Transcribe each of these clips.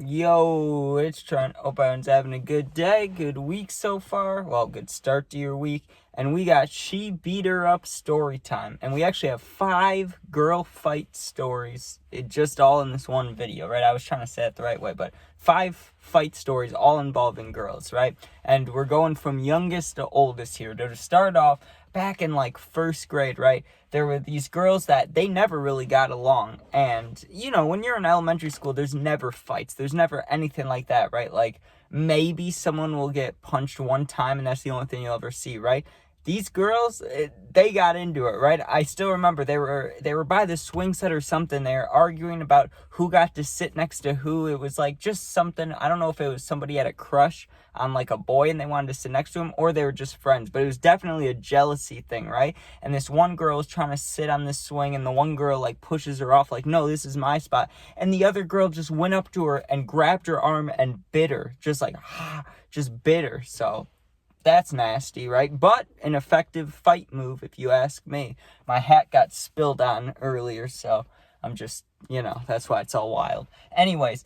Yo, it's Trent. Hope everyone's having a good day, good week so far. Well, good start to your week. And we got She Beat Her Up Storytime. And we actually have 5 girl fight stories. It just all in this one video, right? I was trying to say it the right way, but 5 fight stories all involving girls, right? And we're going from youngest to oldest here. To start off, back in like first grade, right? There were these girls that they never really got along. And, you know, when you're in elementary school, there's never fights. There's never anything like that, right? Like, maybe someone will get punched one time and that's the only thing you'll ever see, right? These girls, they got into it, right? I still remember they were by the swing set or something. They were arguing about who got to sit next to who. It was like just something. I don't know if it was somebody had a crush on like a boy and they wanted to sit next to him, or they were just friends. But it was definitely a jealousy thing, right? And this one girl was trying to sit on this swing, and the one girl like pushes her off, like, no, this is my spot. And the other girl just went up to her and grabbed her arm and bit her, just like just bit her. So that's nasty, right? But an effective fight move, if you ask me. My hat got spilled on earlier, so I'm just, that's why it's all wild. Anyways,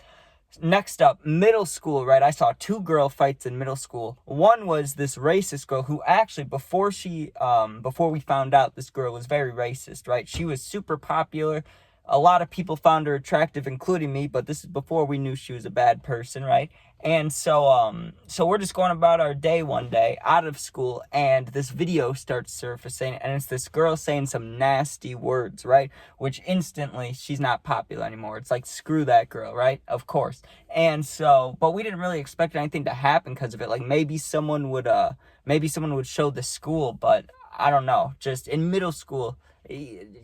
next up, middle school, right? I saw 2 girl fights in middle school. One was this racist girl who actually, before we found out this girl was very racist, right? She was super popular. A lot of people found her attractive, including me, but this is before we knew she was a bad person, right? And so we're just going about our day one day out of school, and this video starts surfacing, and it's this girl saying some nasty words, right? Which instantly, she's not popular anymore. It's like, screw that girl, right? Of course. And so, but we didn't really expect anything to happen because of it. Like, maybe someone would show the school, but I don't know. Just in middle school,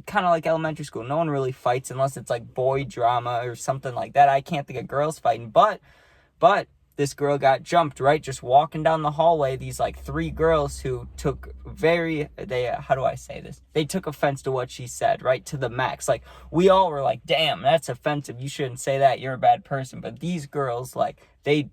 kind of like elementary school, no one really fights unless it's like boy drama or something like that. I can't think of girls fighting, but this girl got jumped, right? Just walking down the hallway, these like 3 girls who took how do I say this? They took offense to what she said, right? To the max. Like, we all were like, damn, that's offensive. You shouldn't say that. You're a bad person. But these girls, like, they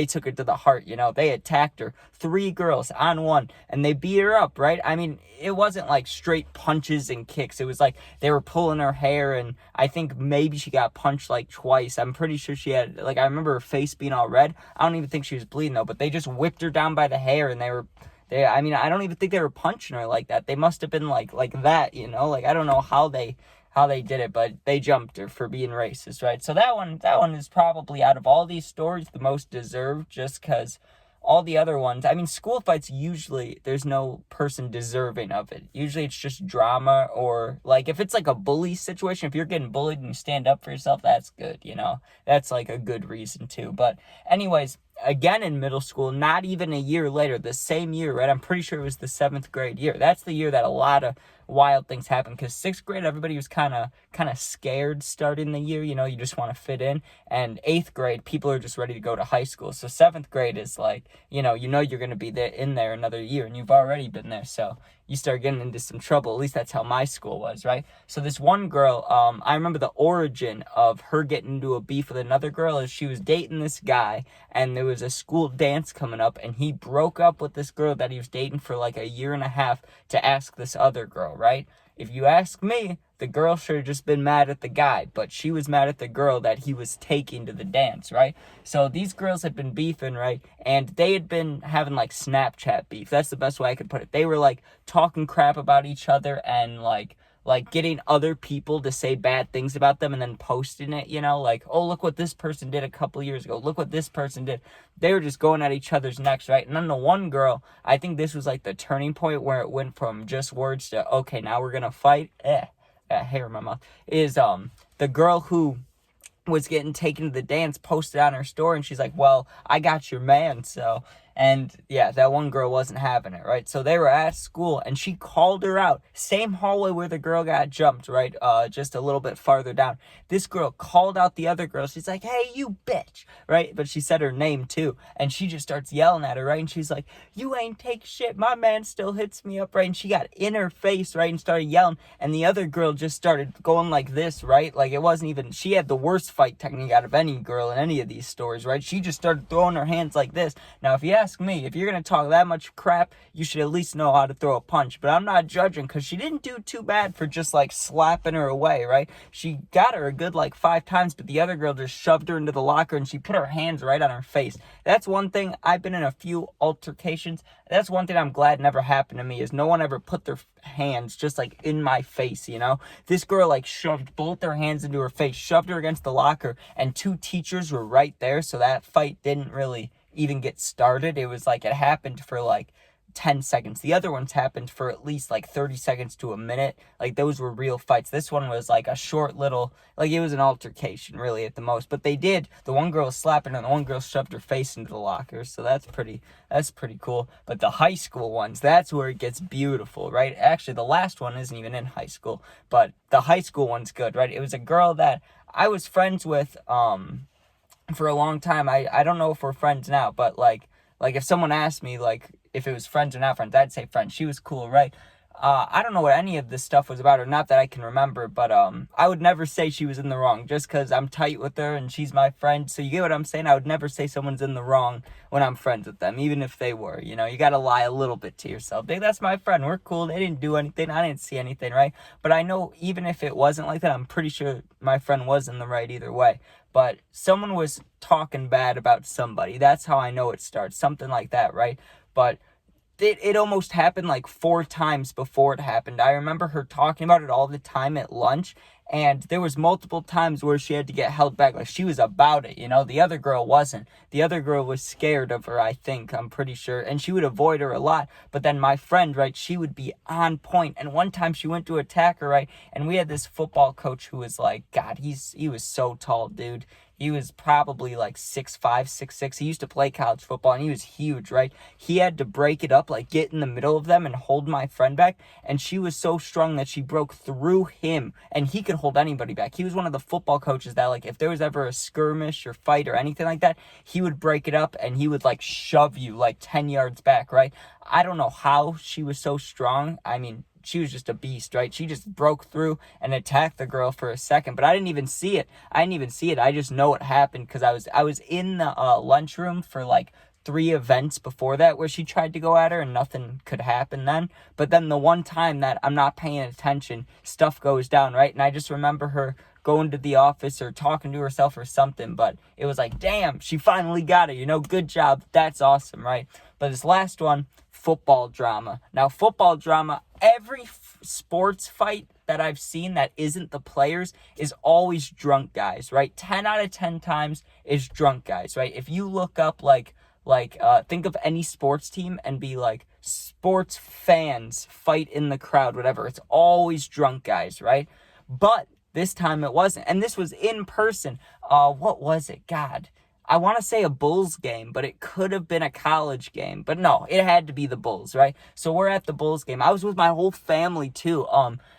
took it to the heart, They attacked her. 3 girls on one, and they beat her up, right? I mean, it wasn't like straight punches and kicks. It was like they were pulling her hair, and I think maybe she got punched like twice. I'm pretty sure she had, like, I remember her face being all red. I don't even think she was bleeding, though, but they just whipped her down by the hair, and I don't even think they were punching her like that. They must have been like that, Like, I don't know how they did it, but they jumped her for being racist, right? So that one is probably, out of all these stories, the most deserved, just because all the other ones, I mean, school fights, usually there's no person deserving of it. Usually it's just drama, or like if it's like a bully situation, if you're getting bullied and you stand up for yourself, that's good, That's like a good reason too. But anyways, again in middle school, not even a year later, the same year, right? I'm pretty sure it was the 7th grade year. That's the year that a lot of wild things happened, because 6th grade, everybody was kind of scared starting the year, you just want to fit in. And 8th grade, people are just ready to go to high school. So 7th grade is like, you're going to be in there another year, and you've already been there, so you start getting into some trouble. At least that's how my school was, right? So this one girl, I remember the origin of her getting into a beef with another girl is she was dating this guy, and there was a school dance coming up, and he broke up with this girl that he was dating for like a year and a half to ask this other girl, right? If you ask me, the girl should have just been mad at the guy, but she was mad at the girl that he was taking to the dance, right? So these girls had been beefing, right? And they had been having like Snapchat beef. That's the best way I could put it. They were like talking crap about each other and like getting other people to say bad things about them and then posting it, like, oh, look what this person did a couple years ago. Look what this person did. They were just going at each other's necks, right? And then the one girl, I think this was like the turning point where it went from just words to, okay, now we're going to fight. Hair in my mouth. Is the girl who was getting taken to the dance posted on her story, and she's like, well, I got your man, so. And yeah, that one girl wasn't having it, right? So they were at school, and she called her out. Same hallway where the girl got jumped, right? Just a little bit farther down. This girl called out the other girl. She's like, hey, you bitch, right? But she said her name too. And she just starts yelling at her, right? And she's like, you ain't take shit. My man still hits me up, right? And she got in her face, right? And started yelling. And the other girl just started going like this, right? Like, it wasn't even, she had the worst fight technique out of any girl in any of these stories, right? She just started throwing her hands like this. Now, if you ask ask me, if you're going to talk that much crap, you should at least know how to throw a punch. But I'm not judging, because she didn't do too bad for just, like, slapping her away, right? She got her a good, like, 5 times, but the other girl just shoved her into the locker, and she put her hands right on her face. That's one thing. I've been in a few altercations. That's one thing I'm glad never happened to me, is no one ever put their hands just, like, in my face, you know? This girl, like, shoved both their hands into her face, shoved her against the locker, and 2 teachers were right there, so that fight didn't really even get started. It was like it happened for like 10 seconds. The other ones happened for at least like 30 seconds to a minute. Like, those were real fights. This one was like a short little, like, it was an altercation really at the most. But the one girl was slapping and the one girl shoved her face into the locker. So that's pretty cool. But the high school ones, that's where it gets beautiful, right? Actually, the last one isn't even in high school, but the high school one's good, right? It was a girl that I was friends with, for a long time. I don't know if we're friends now, but like if someone asked me like if it was friends or not friends, I'd say friends. She was cool, right? I don't know what any of this stuff was about, or not that I can remember, but I would never say she was in the wrong just because I'm tight with her and she's my friend. So you get what I'm saying? I would never say someone's in the wrong when I'm friends with them, even if they were. You know, you got to lie a little bit to yourself. Hey, that's my friend. We're cool. They didn't do anything. I didn't see anything, right? But I know even if it wasn't like that, I'm pretty sure my friend was in the right either way. But someone was talking bad about somebody. That's how I know it starts. Something like that, right? But it almost happened like 4 times before it happened. I remember her talking about it all the time at lunch, and there was multiple times where she had to get held back. Like, she was about it, you know? The other girl wasn't. The other girl was scared of her, I think, I'm pretty sure, and she would avoid her a lot. But then my friend, right, she would be on point. And one time she went to attack her, right, and we had this football coach who was like, God, he was so tall, dude. He was probably like 6'5", 6'6". He used to play college football, and he was huge, right? He had to break it up, like get in the middle of them and hold my friend back. And she was so strong that she broke through him, and he could hold anybody back. He was one of the football coaches that, like, if there was ever a skirmish or fight or anything like that, he would break it up and he would, like, shove you like 10 yards back, right? I don't know how she was so strong. I mean, she was just a beast, right? She just broke through and attacked the girl for a second, but I didn't even see it. I just know it happened because I was in the lunchroom for like 3 events before that where she tried to go at her and nothing could happen then. But then the one time that I'm not paying attention, stuff goes down, right? And I just remember her going to the office or talking to herself or something, but it was like, damn, she finally got it, you know? Good job. That's awesome, right? But this last one, football drama. Now, football drama, every sports fight that I've seen that isn't the players is always drunk guys, right? 10 out of 10 times is drunk guys, right? If you look up think of any sports team and be like, sports fans fight in the crowd, whatever, it's always drunk guys, right? But this time it wasn't, and this was in person. What was it? God, I want to say a Bulls game, but it could have been a college game. But no, it had to be the Bulls, right? So we're at the Bulls game. I was with my whole family too.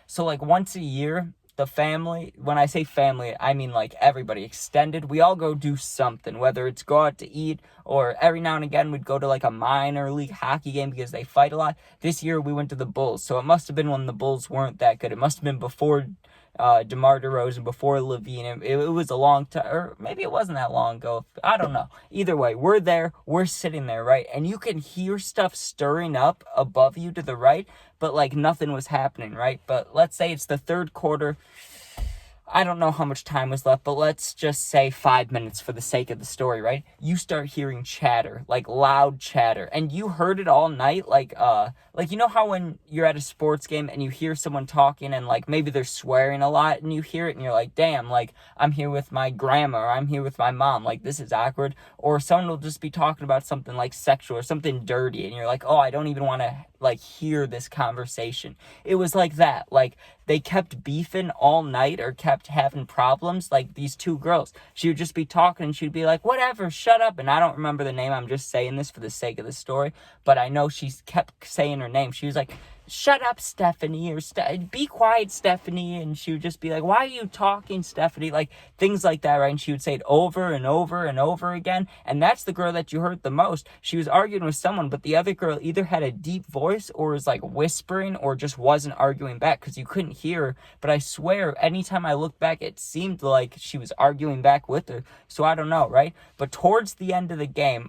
So like once a year, the family, when I say family, I mean like everybody extended. We all go do something, whether it's go out to eat or every now and again we'd go to like a minor league hockey game because they fight a lot. This year we went to the Bulls. So it must have been when the Bulls weren't that good. It must have been before DeMar DeRozan, before Levine. It was a long time, or maybe it wasn't that long ago. I don't know. Either way, we're there, we're sitting there, right? And you can hear stuff stirring up above you to the right, but like nothing was happening, right? But let's say it's the third quarter. I don't know how much time was left, but let's just say 5 minutes for the sake of the story, right? You start hearing chatter, like loud chatter, and you heard it all night, like you know how when you're at a sports game and you hear someone talking and like maybe they're swearing a lot and you hear it and you're like, damn, like I'm here with my grandma or I'm here with my mom, like this is awkward. Or someone will just be talking about something like sexual or something dirty and you're like, oh, I don't even want to like hear this conversation. It was like that. Like they kept beefing all night or kept having problems. Like these 2 girls, she would just be talking and she'd be like, whatever, shut up. And I don't remember the name. I'm just saying this for the sake of the story, but I know she kept saying her name. She was like, shut up, Stephanie, or be quiet, Stephanie. And she would just be like, why are you talking, Stephanie? Like things like that, right? And she would say it over and over and over again. And that's the girl that you heard the most. She was arguing with someone, but the other girl either had a deep voice or was like whispering or just wasn't arguing back because you couldn't hear her. But I swear, anytime I looked back, it seemed like she was arguing back with her. So I don't know, right? But towards the end of the game,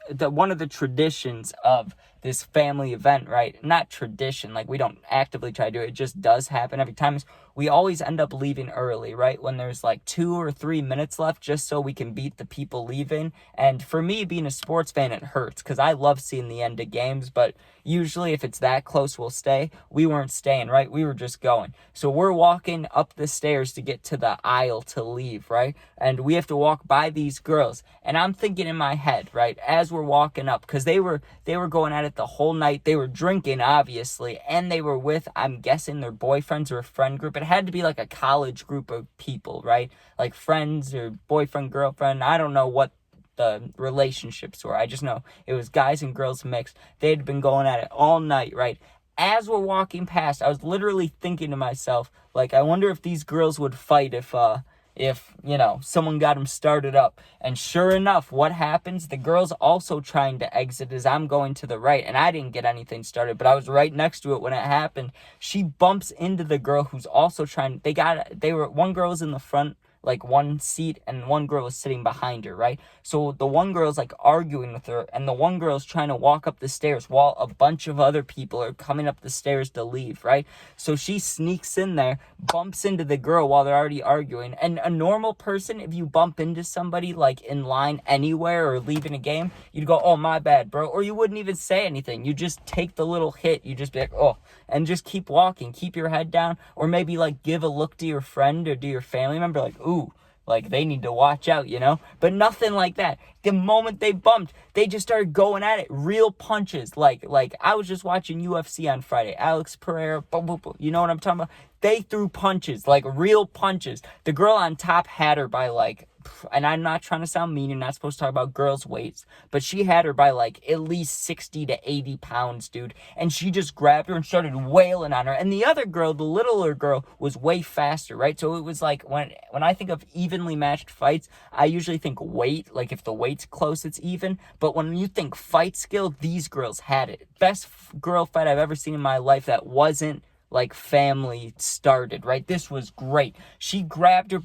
one of the traditions of this family event, right? Not tradition, like we don't actively try to do it. It just does happen every time. Is we always end up leaving early, right? When there's like 2 or 3 minutes left, just so we can beat the people leaving. And for me, being a sports fan, it hurts because I love seeing the end of games, but usually if it's that close, we'll stay. We weren't staying, right? We were just going. So we're walking up the stairs to get to the aisle to leave, right? And we have to walk by these girls. And I'm thinking in my head, right, as we're walking up, because they were going at it the whole night. They were drinking, obviously, and they were with, I'm guessing, their boyfriends or a friend group. It had to be like a college group of people, right? Like friends or boyfriend, girlfriend. I don't know what the relationships were. I just know it was guys and girls mixed. They had been going at it all night, right? As we're walking past, I was literally thinking to myself, like, I wonder if these girls would fight if, you know, someone got them started up. And sure enough, what happens? The girl's also trying to exit as I'm going to the right, and I didn't get anything started, but I was right next to it when it happened. She bumps into the girl who's also trying. One girl was in the front, like one seat, and one girl was sitting behind her, right? So the one girl's like arguing with her, and the one girl's trying to walk up the stairs while a bunch of other people are coming up the stairs to leave, right? So she sneaks in there, bumps into the girl while they're already arguing. And a normal person, if you bump into somebody like in line anywhere or leaving a game, you'd go, oh, my bad, bro. Or you wouldn't even say anything. You just take the little hit. You just be like, oh, and just keep walking. Keep your head down. Or maybe like give a look to your friend or to your family member, like, ooh, like they need to watch out, you know? But nothing like that. The moment they bumped, they just started going at it. Real punches. Like I was just watching UFC on Friday. Alex Pereira, boom, boom, boom. You know what I'm talking about? They threw punches, like real punches. The girl on top had her by like, and I'm not trying to sound mean, you're not supposed to talk about girls' weights, but she had her by like at least 60 to 80 pounds, dude. And she just grabbed her and started wailing on her. And the other girl, the littler girl, was way faster, right? So it was like, when I think of evenly matched fights, I usually think weight, like if the weight's close, it's even. But when you think fight skill, these girls had it. Best girl fight I've ever seen in my life that wasn't like family started, right? This was great. She grabbed her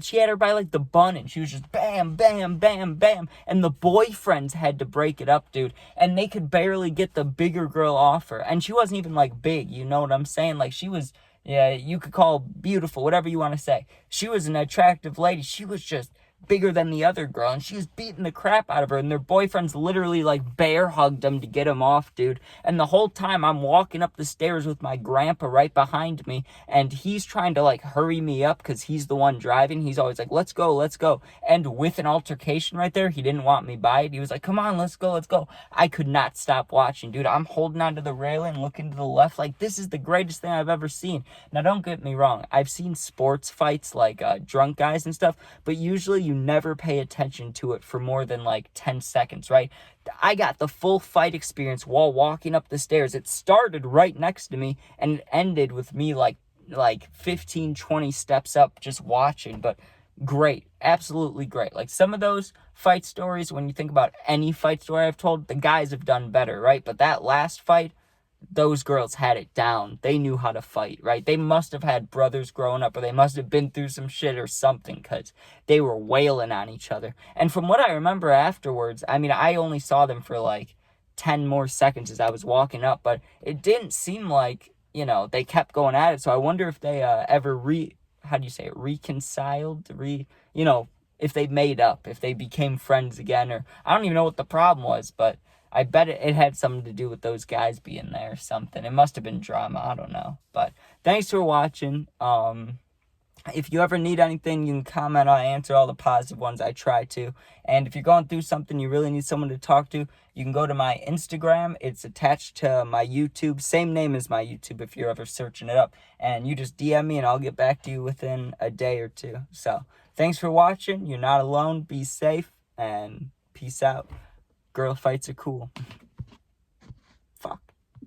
she had her by like the bun, and she was just bam, bam, bam, bam. And the boyfriends had to break it up, dude. And they could barely get the bigger girl off her. And she wasn't even like big, you know what I'm saying? Like she was, yeah, you could call beautiful, whatever you want to say. She was an attractive lady. She was just bigger than the other girl, and she was beating the crap out of her, and their boyfriends literally like bear hugged them to get him off, dude. And the whole time I'm walking up the stairs with my grandpa right behind me, and he's trying to like hurry me up because he's the one driving. He's always like, let's go. And with an altercation right there, he didn't want me by it. He was like, come on, let's go. I could not stop watching, dude. I'm holding onto the railing, looking to the left, like this is the greatest thing I've ever seen. Now don't get me wrong, I've seen sports fights like drunk guys and stuff, but usually you never pay attention to it for more than like 10 seconds, right? I got the full fight experience while walking up the stairs. It started right next to me and it ended with me like 15, 20 steps up just watching. But great, absolutely great. Like some of those fight stories, when you think about any fight story I've told, the guys have done better, right? But that last fight, those girls had it down. They knew how to fight, right? They must have had brothers growing up, or they must have been through some shit or something, because they were wailing on each other. And from what I remember afterwards, I mean, I only saw them for like 10 more seconds as I was walking up, but it didn't seem like, you know, they kept going at it. So I wonder if they ever reconciled, you know, if they made up, if they became friends again, or I don't even know what the problem was, but I bet it had something to do with those guys being there or something. It must have been drama. I don't know. But thanks for watching. If you ever need anything, you can comment. I'll answer all the positive ones. I try to. And if you're going through something, you really need someone to talk to, you can go to my Instagram. It's attached to my YouTube. Same name as my YouTube if you're ever searching it up. And you just DM me and I'll get back to you within a day or two. So thanks for watching. You're not alone. Be safe and peace out. Girl fights are cool.